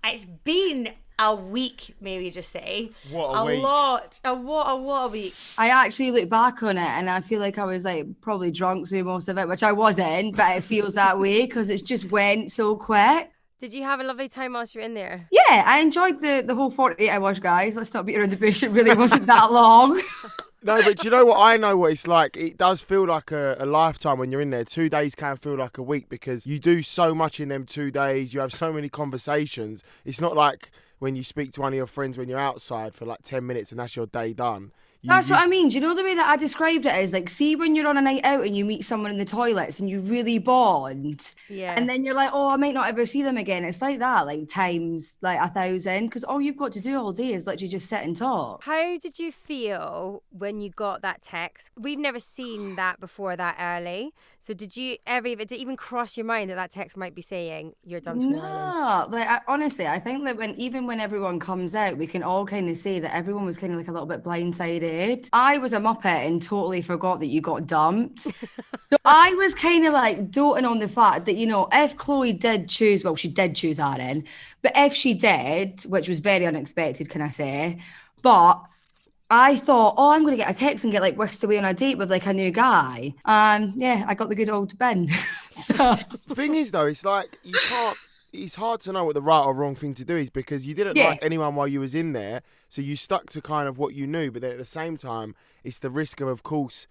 It's been a week, maybe just say. What a week. What a week. I actually look back on it and I feel like I was like probably drunk through most of it, which I wasn't, but it feels that way because it just went so quick. Did you have a lovely time whilst you were in there? Yeah, I enjoyed the whole 48 hours, guys. Let's not beat around the bush. It really wasn't that long. No, but do you know what? I know what it's like. It does feel like a lifetime when you're in there. 2 days can feel like a week because you do so much in them 2 days. You have so many conversations. It's not like when you speak to one of your friends when you're outside for like 10 minutes and that's your day done. That's what I mean. Do you know the way that I described it is like, see when you're on a night out and you meet someone in the toilets and you really bond. Yeah. And then you're like, oh, I might not ever see them again. It's like that, like times like 1,000. Because all you've got to do all day is literally just sit and talk. How did you feel when you got that text? We've never seen that before that early. So did it even cross your mind that text might be saying you're done to the island? No, like honestly, I think that when everyone comes out, we can all kind of say that everyone was kind of like a little bit blindsided. I was a muppet and totally forgot that you got dumped. So I was kind of like doting on the fact that, you know, if Chloe did choose, well, she did choose Aaron, but if she did, which was very unexpected, can I say, but I thought, oh, I'm going to get a text and get like whisked away on a date with like a new guy. Yeah, I got the good old bin. So. The thing is, though, it's like you can't. It's hard to know what the right or wrong thing to do is because you didn't like anyone while you was in there, so you stuck to kind of what you knew. But then at the same time, it's the risk of course,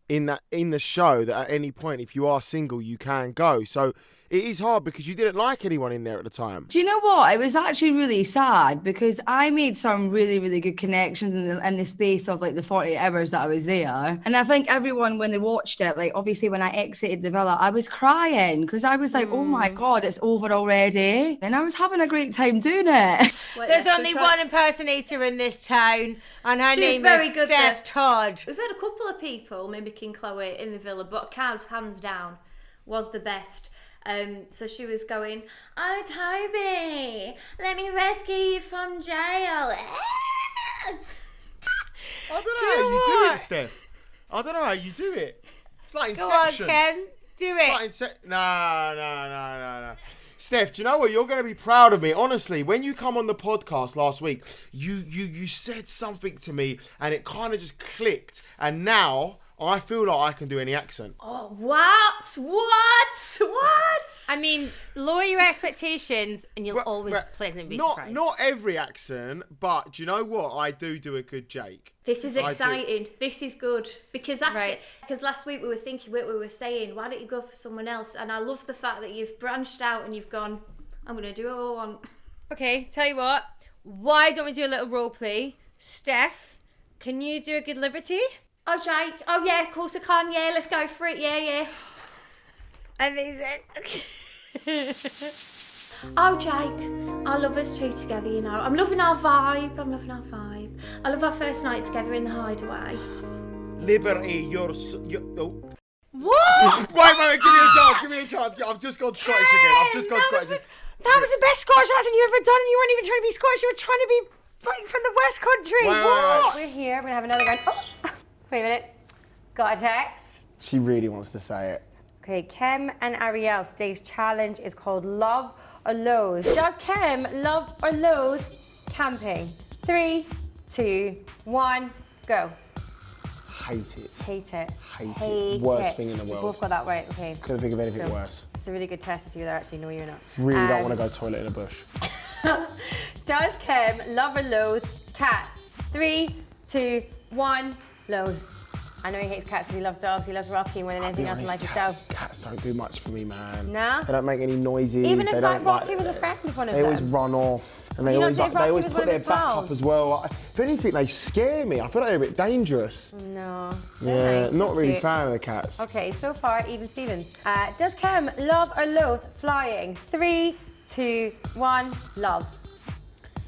in the show that at any point, if you are single, you can go. So it is hard because you didn't like anyone in there at the time. Do you know what? It was actually really sad because I made some really, really good connections in the space of like the 48 hours that I was there. And I think everyone, when they watched it, like obviously when I exited the villa, I was crying because I was like, oh my God, it's over already. And I was having a great time doing it. There's only one impersonator in this town and her name is Steph Todd. We've had a couple of people mimicking Chloe in the villa, but Kaz, hands down, was the best. So she was going, oh, Toby, let me rescue you from jail. I don't know how you do it, Steph. I don't know how you do it. It's like Inception. Go on, Ken. Do it. It's like No. Steph, do you know what? You're going to be proud of me. Honestly, when you come on the podcast last week, you said something to me and it kind of just clicked. And now I feel like I can do any accent. Oh, what? I mean, lower your expectations and you'll always pleasantly be surprised. Not every accent, but do you know what? I do a good Jake. This is exciting. This is good. Because last week we were saying, why don't you go for someone else? And I love the fact that you've branched out and you've gone, I'm going to do what I want. Okay, tell you what. Why don't we do a little role play? Steph, can you do a good Liberty? Oh, Jake. Oh, yeah, of course I can. Yeah, let's go for it. Yeah. Amazing. Oh, Jake, I love us two together, you know. I'm loving our vibe. I love our first night together in the hideaway. Liberty, oh. What? Wait, give me a chance. I've just gone Scottish again. That was the best Scottish accent you ever done, and you weren't even trying to be Scottish. You were trying to be like from the West Country. What? We're here. We're gonna have another round. Oh, wait a minute. Got a text. She really wants to say it. Okay, Kem and Arielle, today's challenge is called Love or Loathe. Does Kem love or loathe camping? 3, 2, 1, go. Hate it. Hate it. Hate it. Worst thing in the world. We both got that right, okay. Couldn't think of anything worse. It's a really good test to see whether I actually know you or not. Really don't want to go toilet in a bush. Does Kem love or loathe cats? 3, 2, 1, loathe. I know he hates cats because he loves dogs, he loves Rocky more than anything else in life himself. Cats don't do much for me, man. No? They don't make any noises. Even if Rocky was a friend of one of them. They always run off. And they always put their back up as well. If anything, they scare me. I feel like they're a bit dangerous. No. Yeah, nice, not really a fan of the cats. Okay, so far, even Stevens. Does Kem love or loathe flying? 3, 2, 1, love.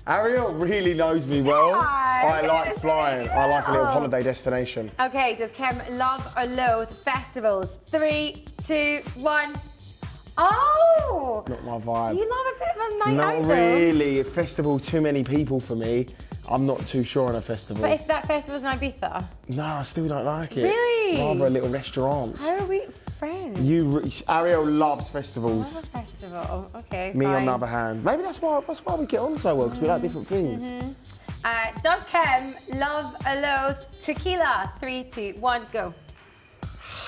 Arielle really knows me well. I like flying. I like a little holiday destination. Okay, does Kem love or loathe festivals? 3, 2, 1. Oh! Not my vibe. You love a bit of a night out, Not really. A festival, too many people for me. I'm not too sure on a festival. But if that festival's in Ibiza? No, I still don't like it. Really? Rather a little restaurant. How are we? friends. Arielle loves I festivals. love a festival. Okay, Me, fine. on the other hand, maybe that's why we get on so well, because we like different things. Does Kem love or loathe tequila? 3, 2, 1, go.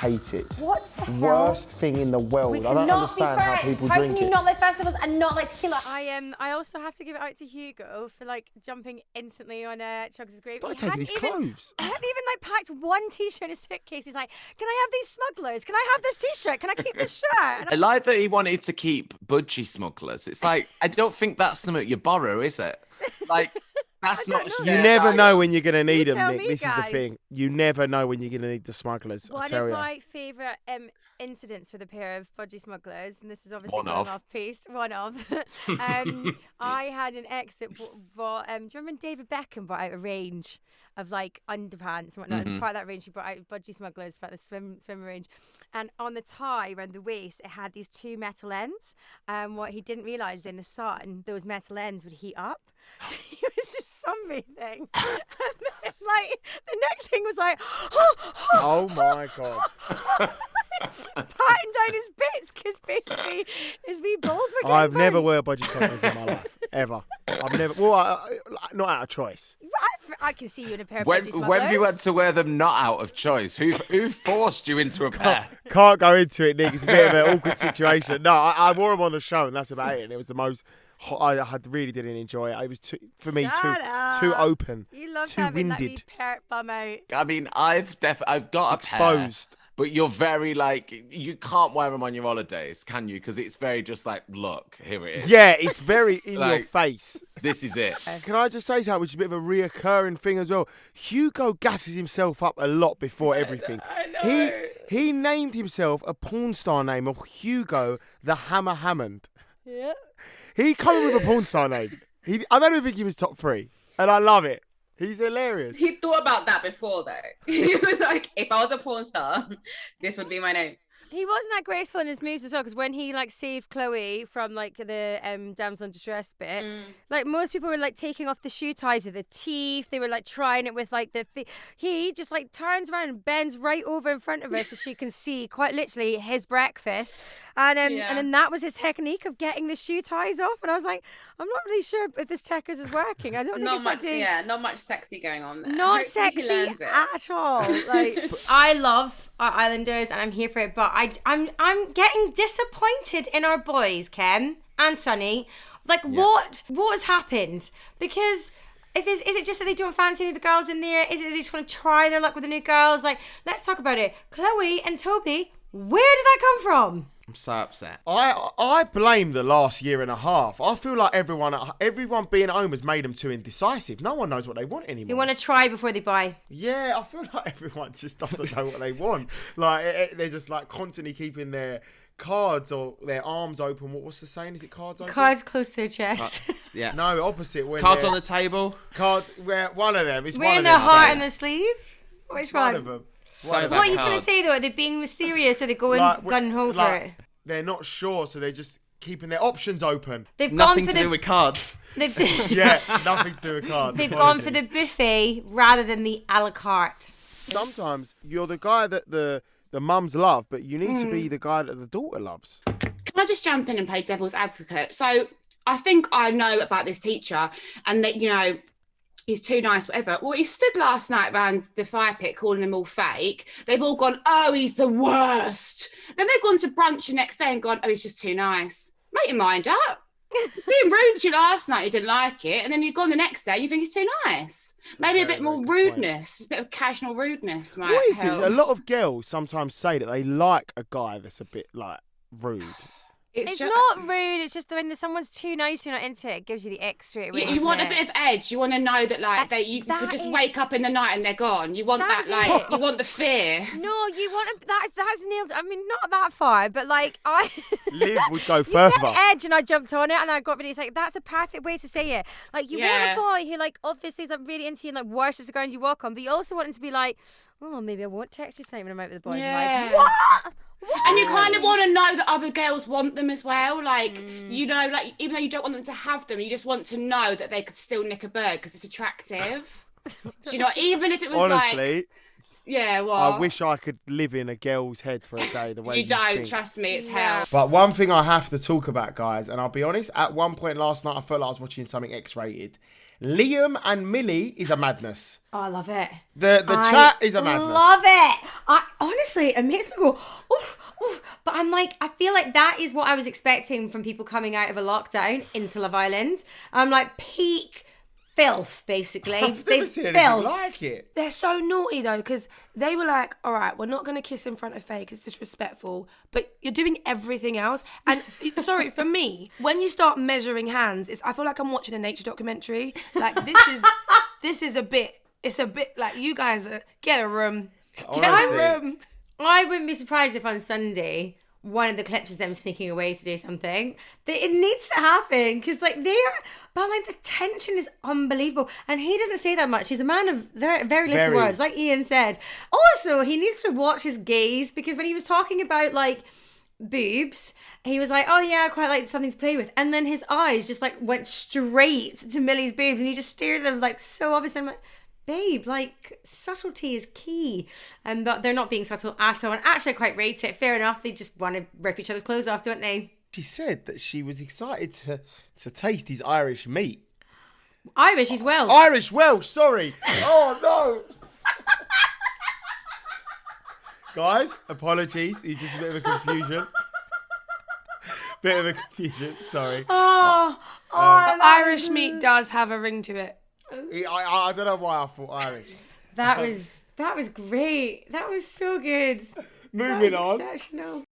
Hate it. What the hell? Worst thing in the world. We I don't cannot understand be how friends. people How drink can you it. not like festivals and not like tequila? I also have to give it out to Hugo for like jumping instantly on Chugs' grave. It's like taking his clothes. He hadn't even like packed one t-shirt in his suitcase. He's like, "Can I have these smugglers? Can I have this t-shirt? Can I keep this shirt?" And I like that he wanted to keep Budgie smugglers. It's like, I don't think that's something you borrow, is it? Like, that's not. know. You never know when you're going to need them, tell Nick. me, This is the guys. thing. You never know when you're going to need the smugglers. I One tell of you. my favourite incidents with a pair of Budgie smugglers, and this is obviously One going of. off-piste. One of. I had an ex that bought. Do you remember when David Beckham brought out a range of like underpants and whatnot? And part of that range, he brought out Budgie smugglers for the swim range, and on the tie around the waist, it had these 2 metal ends. What he didn't realise in the sun, those metal ends would heat up. So he was just sunbathing, and then, like the next thing was like, Oh my God. patting down his bits because basically his wee balls were getting I've never burnt. wear budgie smugglers in my life. Ever. I've never. Well, not out of choice. I can see you in a pair of When Budgie smugglers. have you had to wear them not out of choice? Who forced you into a pair? Can't go into it, Nick. It's a bit of an awkward situation. No, I wore them on the show, and that's about it. And it was the most. I really didn't enjoy it. It was too Shut too up. open. You love too having that wee winded. pert bum out. I mean, I've got a Exposed. pair, but you're very like, you can't wear them on your holidays, can you? Because it's very just like, look, here it is. Yeah, it's very in your Like- face. This is it. Can I just say something which is a bit of a reoccurring thing as well? Hugo gasses himself up a lot before everything. He named himself a porn star name of Hugo the Hammer Hammond. Yeah. He come up with a porn star name. I don't even think he was top 3. And I love it. He's hilarious. He thought about that before, though. He was like, if I was a porn star, this would be my name. He wasn't that graceful in his moves as well, because when he like saved Chloe from like the damsel in distress bit, like most people were like taking off the shoe ties with the teeth. They were like trying it with like the. He just like turns around and bends right over in front of her so she can see quite literally his breakfast, and then that was his technique of getting the shoe ties off. And I was like, I'm not really sure if this Techers is working. I don't think Not it's much, like doing. yeah, not much sexy going on there. Not Hopefully he sexy learns it. at all. Like. I love our Islanders and I'm here for it, but I'm getting disappointed in our boys, Kem and Sonny. Like, what has happened? Because is it just that they don't fancy any of the girls in there? Is it they just want to try their luck with the new girls? Like, let's talk about it. Chloe and Toby, where did that come from? I'm so upset. I blame the last year and a half. I feel like everyone being at home has made them too indecisive. No one knows what they want anymore. They want to try before they buy. Yeah, I feel like everyone just doesn't know what they want. Like they're just like constantly keeping their cards or their arms open. What's the saying? Is it cards open? Cards close to their chest. Yeah. No, opposite. When Cards they're- on the table. Where one of them. It's one Wearing of their them. heart on the sleeve? Which It's one one? of them. So One of bad What are you cards. trying to say though? Are they being mysterious or are they going Like, gun ho for like, it? They're not sure, so they're just keeping their options open. They've Nothing gone to for do with cards. They've Yeah, nothing to do with cards. They've gone for the buffet rather than the a la carte. Sometimes you're the guy that the mums love, but you need to be the guy that the daughter loves. Can I just jump in and play devil's advocate? So I think I know about this teacher and that, you know, he's too nice, whatever. Well, he stood last night around the fire pit calling them all fake. They've all gone, oh, he's the worst. Then they've gone to brunch the next day and gone, oh, he's just too nice. Make your mind up. Being rude to you last night, you didn't like it. And then you've gone the next day, you think he's too nice. Maybe a bit more rudeness, a bit of casual rudeness might What is it? help. A lot of girls sometimes say that they like a guy that's a bit like rude. It's just- not rude. It's just when someone's too nice, you're not into it. It gives you the X straight away. Yeah, you doesn't want a it? bit of edge. You want to know that, like, you that could just is- wake up in the night and they're gone. You want That's that, like, it. you want the fear. No, you want to, that's nailed. I mean, not that far, but like I. Liv would go You further. said edge, and I jumped on it, and I got really. It's like that's a perfect way to say it. Like you Yeah. want a boy who, like, obviously is like, really into you and like worships the ground you walk on, but you also want him to be like, oh, maybe I won't text you tonight when I'm out with the boys. Yeah. I'm like, what? And you kind of want to know that other girls want them as well. Like, you know, like, even though you don't want them to have them, you just want to know that they could still nick a bird because it's attractive. Do you know, even if it was like Honestly, Yeah, well. I wish I could live in a girl's head for a day the way You don't, think. trust me, it's hell. But one thing I have to talk about, guys, and I'll be honest, at one point last night I felt like I was watching something X-rated. Liam and Millie is a madness. Oh, I love it. The chat is a madness. Love it. Honestly, it makes me go, oof, oof. But I'm like, I feel like that is what I was expecting from people coming out of a lockdown into Love Island. I'm like, peak filth, basically. I've never seen anything like it. They're so naughty though, because they were like, all right, we're not going to kiss in front of Faye because it's disrespectful, but you're doing everything else. And sorry, for me, when you start measuring hands, I feel like I'm watching a nature documentary. Like, this is a bit, it's a bit like, you guys, get a room. Get a room. I wouldn't be surprised if on Sunday one of the clips is them sneaking away to do something. It needs to happen because but the tension is unbelievable. And he doesn't say that much. He's a man of very little words, like Ian said. Also, he needs to watch his gaze because when he was talking about like boobs, he was like, oh yeah, I quite like something to play with. And then his eyes just like went straight to Millie's boobs and he just stared at them like so obvious. I'm like, babe, like, subtlety is key. But they're not being subtle at all. And actually, I quite rate it. Fair enough. They just want to rip each other's clothes off, don't they? She said that she was excited to taste his Irish meat. Irish as well. Irish Welsh, sorry. Oh, no. Guys, apologies. It's just a bit of a confusion. Sorry. Irish meat does have a ring to it. I don't know why I thought Irish. That was great. That was so good. Moving on. Exceptional.